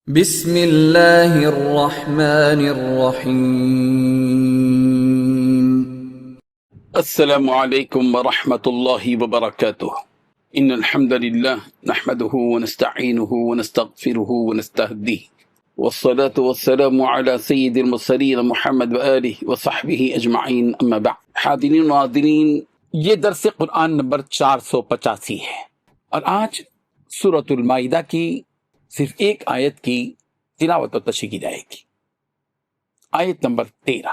بسم اللہ الرحمن الرحیم۔ السلام علیکم ورحمۃ اللہ وبرکاتہ۔ ان الحمد للہ نحمده ونستعینه ونستغفره ونستهدیه والصلاة والسلام على سید المرسلین محمد وآلہ وصحبہ اجمعین، اما بعد۔ حاضرین و ناظرین، یہ درس قرآن نمبر 485 ہے، اور آج سورۃ المائدہ کی صرف ایک آیت کی تلاوت و تشریح کی جائے گی۔ آیت نمبر 13۔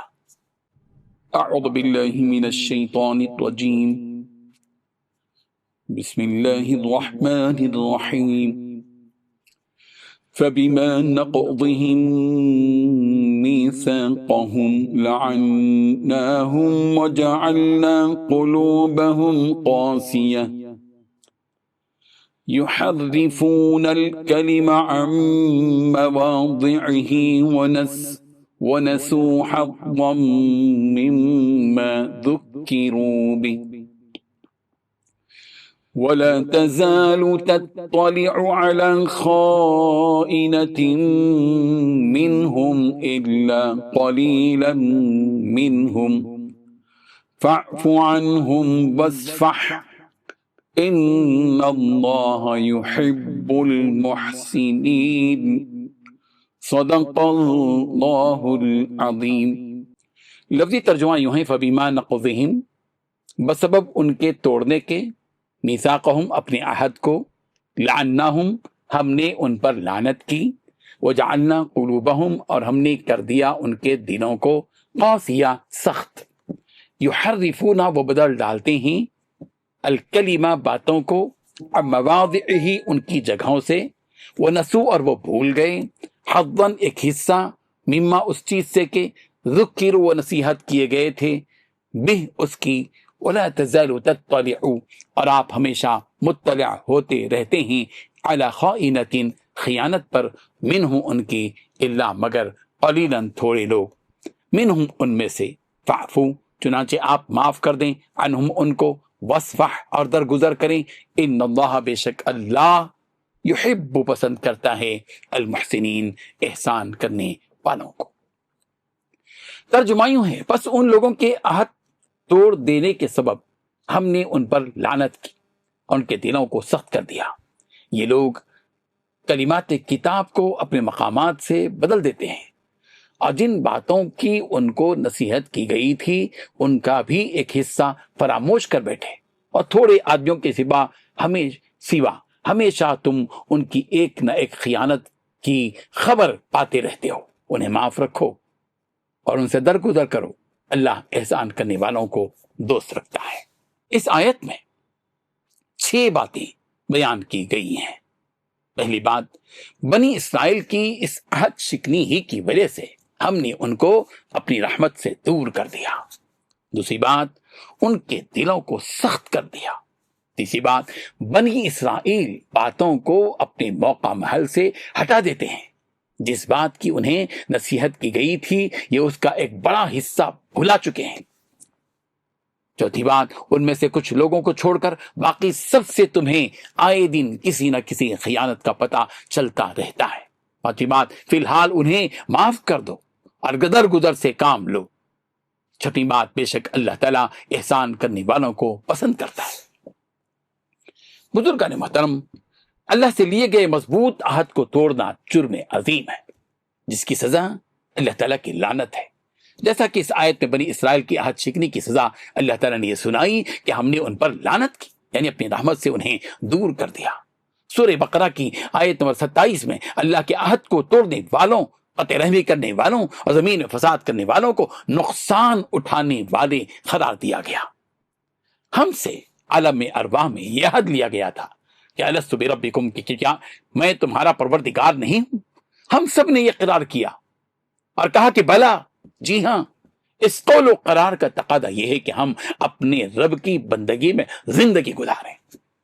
اعوذ باللہ من الشیطان الرجیم، بسم اللہ الرحمن الرحیم۔ فبما نقضهم ميثاقهم لعناهم وجعلنا قلوبهم قاسية يحرفون الكلم عن مواضعه ونسوا حظا مما ذكروا به ولا تزال تطلع على خائنة منهم إلا قليلا منهم فاعف عنهم واصفح ان اللہ یحب المحسنین، صدق اللہ العظیم۔ لفظی ترجمہ یوں ہے، فبما نقضہم، بسبب ان کے توڑنے کے، میثاقہم، اپنے عہد کو، لعناہم، ہم نے ان پر لعنت کی، وجعلنا قلوبہم، اور ہم نے کر دیا ان کے دلوں کو، قاسیہ، سخت، یحرفون، وہ بدل ڈالتے ہیں، الکلمہ، باتوں کو، اب مواضعہ، ان کی جگہوں سے، ونسوا، اور وہ بھول گئے، حظاً، ایک حصہ، مما، اس چیز سے کہ ذکروا، وہ نصیحت کیے گئے تھے، بہ، اس کی، ولا تزال تطلع، اور آپ ہمیشہ مطلع ہوتے رہتے ہیں، علی خائنۃ، خیانت پر، منہم، ان کی، الا، مگر، قلیلاً، تھوڑے لوگ، منہم، ان میں سے، فاعفو، چنانچہ آپ معاف کر دیں، عنہم، ان کو، وصفح، اور درگزر کریں، ان اللہ، بے شک اللہ، یحب، پسند کرتا ہے، المحسنین، احسان کرنے والوں کو۔ ترجمہ یوں ہے، پس ان لوگوں کے عہد توڑ دینے کے سبب ہم نے ان پر لعنت کی، ان کے دلوں کو سخت کر دیا۔ یہ لوگ کلمات کتاب کو اپنے مقامات سے بدل دیتے ہیں، اور جن باتوں کی ان کو نصیحت کی گئی تھی ان کا بھی ایک حصہ فراموش کر بیٹھے، اور تھوڑے آدمیوں کے سوا ہمیشہ تم ان کی ایک نہ ایک خیانت کی خبر پاتے رہتے ہو۔ انہیں معاف رکھو اور ان سے درگزر کرو، اللہ احسان کرنے والوں کو دوست رکھتا ہے۔ اس آیت میں 6 باتیں بیان کی گئی ہیں۔ پہلی بات، بنی اسرائیل کی اس عہد شکنی ہی کی وجہ سے ہم نے ان کو اپنی رحمت سے دور کر دیا۔ دوسری بات، ان کے دلوں کو سخت کر دیا۔ تیسری بات، بنی اسرائیل باتوں کو اپنے موقع محل سے ہٹا دیتے ہیں، جس بات کی انہیں نصیحت کی گئی تھی یہ اس کا ایک بڑا حصہ بھلا چکے ہیں۔ چوتھی بات، ان میں سے کچھ لوگوں کو چھوڑ کر باقی سب سے تمہیں آئے دن کسی نہ کسی خیانت کا پتہ چلتا رہتا ہے۔ پانچویں بات، فی الحال انہیں معاف کر دو اور درگزر سے کام لو۔ چھٹی بات، بے شک اللہ تعالیٰ احسان کرنے والوں کو پسند کرتا ہے۔ بزرگان محترم، اللہ سے لیے گئے مضبوط عہد کو توڑنا جرم عظیم ہے، جس کی سزا اللہ تعالیٰ کی لعنت ہے۔ جیسا کہ اس آیت میں بنی اسرائیل کی عہد شکنی کی سزا اللہ تعالیٰ نے یہ سنائی کہ ہم نے ان پر لعنت کی، یعنی اپنی رحمت سے انہیں دور کر دیا۔ سورہ بقرہ کی آیت نمبر 27 میں اللہ کے عہد کو توڑنے والوں، قطع رحمی کرنے والوں اور زمین میں فساد کرنے والوں کو نقصان اٹھانے والے قرار دیا گیا۔ ہم سے عالم ارواح میں یہ عہد لیا گیا تھا کہ الست بربکم، کہ کیا میں تمہارا پروردگار نہیں ہوں؟ ہم سب نے یہ اقرار کیا اور کہا کہ بلا، جی ہاں۔ اس قول و قرار کا تقاضا یہ ہے کہ ہم اپنے رب کی بندگی میں زندگی گزاریں۔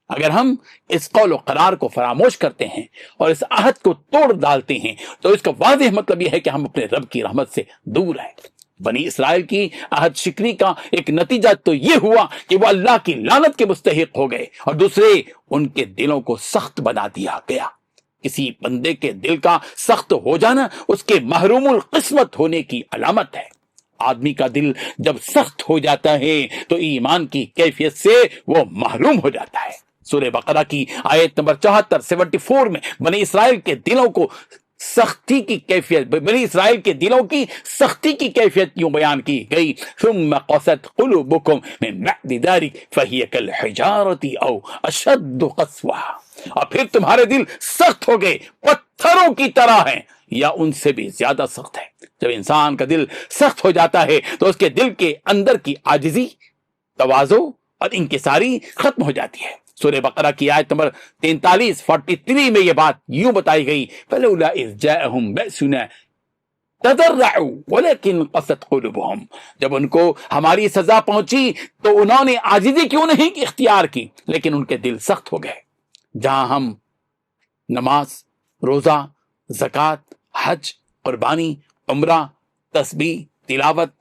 اگر ہم اس قول و قرار کو فراموش کرتے ہیں اور اس عہد کو توڑ ڈالتے ہیں تو اس کا واضح مطلب یہ ہے کہ ہم اپنے رب کی رحمت سے دور ہیں۔ بنی اسرائیل کی عہد شکنی کا ایک نتیجہ تو یہ ہوا کہ وہ اللہ کی لعنت کے مستحق ہو گئے، اور دوسرے ان کے دلوں کو سخت بنا دیا گیا۔ کسی بندے کے دل کا سخت ہو جانا اس کے محروم القسمت ہونے کی علامت ہے۔ آدمی کا دل جب سخت ہو جاتا ہے تو ایمان کی کیفیت سے وہ محروم ہو جاتا ہے۔ سورہ بقرہ کی آیت نمبر 74 میں بنی اسرائیل کے دلوں کو سختی کی کیفیت، بنی اسرائیل کے دلوں کی سختی کی کیفیت یوں بیان کی گئی، ثم قست قلوبکم من بعد ذلک فہی کالحجارۃ او اشد قسوہ، اور پھر تمہارے دل سخت ہو گئے، پتھروں کی طرح ہیں یا ان سے بھی زیادہ سخت ہے۔ جب انسان کا دل سخت ہو جاتا ہے تو اس کے دل کے اندر کی عاجزی، تواضع اور انکساری ختم ہو جاتی ہے۔ سورہ بقرہ کی آیت نمبر 43 میں یہ بات یوں بتائی گئی، فَلَوْلَا إِذْ جَاءَهُمْ بَأْسُنَا تَضَرَّعُوا وَلَكِنْ قَسَتْ قُلُوبُهُمْ، جب ان کو ہماری سزا پہنچی تو انہوں نے عاجزی کیوں نہیں اختیار کی، لیکن ان کے دل سخت ہو گئے۔ جہاں ہم نماز، روزہ، زکوٰۃ، حج، قربانی، عمرہ، تسبیح، تلاوت،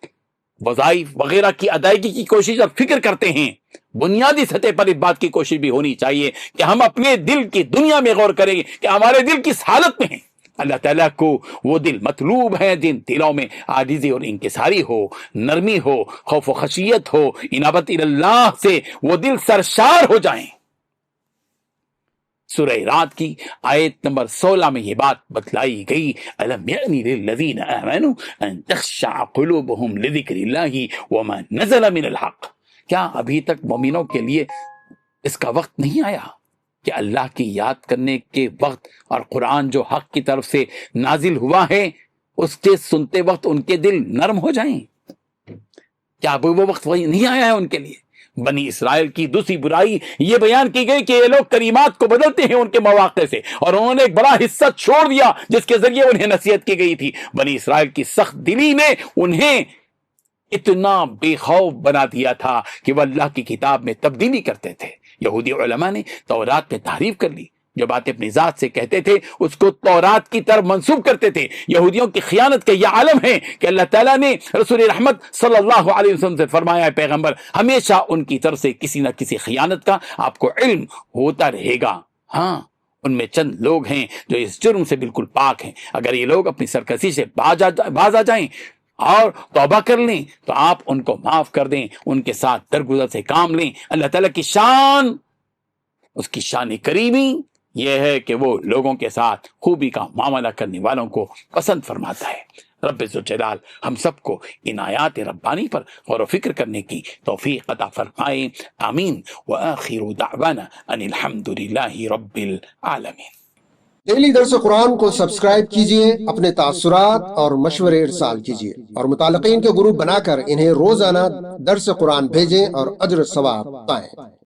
وظائف وغیرہ کی ادائیگی کی کوشش اور فکر کرتے ہیں، بنیادی سطح پر اس بات کی کوشش بھی ہونی چاہیے کہ ہم اپنے دل کی دنیا میں غور کریں کہ ہمارے دل کس حالت میں ہیں۔ اللہ تعالیٰ کو وہ دل مطلوب ہیں جن دلوں میں عاجزی اور انکساری ہو، نرمی ہو، خوف و خشیت ہو، انابت اللہ سے وہ دل سرشار ہو جائیں۔ سورہ رات کی آیت نمبر 16 میں یہ بات بتلائی گئی، أَلَمْ يَأْنِ لِلَّذِينَ آمَنُوا أَن تَخْشَعَ قُلُوبُهُمْ لِذِكْرِ اللَّهِ وَمَا نَزَلَ مِنَ الْحَقِّ، کیا ابھی تک مومنوں کے لیے اس کا وقت نہیں آیا کہ اللہ کی یاد کرنے کے وقت اور قرآن جو حق کی طرف سے نازل ہوا ہے اس کے سنتے وقت ان کے دل نرم ہو جائیں؟ کیا ابھی وہ وقت وہی نہیں آیا ہے ان کے لیے؟ بنی اسرائیل کی دوسری برائی یہ بیان کی گئی کہ یہ لوگ کریمات کو بدلتے ہیں ان کے مواقع سے، اور انہوں نے ایک بڑا حصہ چھوڑ دیا جس کے ذریعے انہیں نصیحت کی گئی تھی۔ بنی اسرائیل کی سخت دلی نے انہیں اتنا بے خوف بنا دیا تھا کہ وہ اللہ کی کتاب میں تبدیلی کرتے تھے۔ یہودی علماء نے تورات میں تحریف کر لی، جو باتیں اپنی ذات سے کہتے تھے اس کو تورات کی طرف منسوب کرتے تھے۔ یہودیوں کی خیانت کا یہ عالم ہے کہ اللہ تعالیٰ نے رسول رحمت صلی اللہ علیہ وسلم سے فرمایا ہے، پیغمبر ہمیشہ ان کی طرف سے کسی نہ کسی خیانت کا آپ کو علم ہوتا رہے گا۔ ہاں، ان میں چند لوگ ہیں جو اس جرم سے بالکل پاک ہیں۔ اگر یہ لوگ اپنی سرکشی سے باز آ جائیں اور توبہ کر لیں تو آپ ان کو معاف کر دیں، ان کے ساتھ درگزر سے کام لیں۔ اللہ تعالیٰ کی شان، اس کی شان کریمی یہ ہے کہ وہ لوگوں کے ساتھ خوبی کا معاملہ کرنے والوں کو پسند فرماتا ہے۔ رب ذوالجلال ہم سب کو ان آیات ربانی پر غور و فکر کرنے کی توفیق عطا فرمائے، آمین۔ وآخر دعوانا ان الحمد للہ رب العالمین۔ ڈیلی درس قرآن کو سبسکرائب کیجئے، اپنے تاثرات اور مشورے ارسال کیجئے، اور متعلقین کے گروپ بنا کر انہیں روزانہ درس قرآن بھیجیں اور اجر ثواب پائیں۔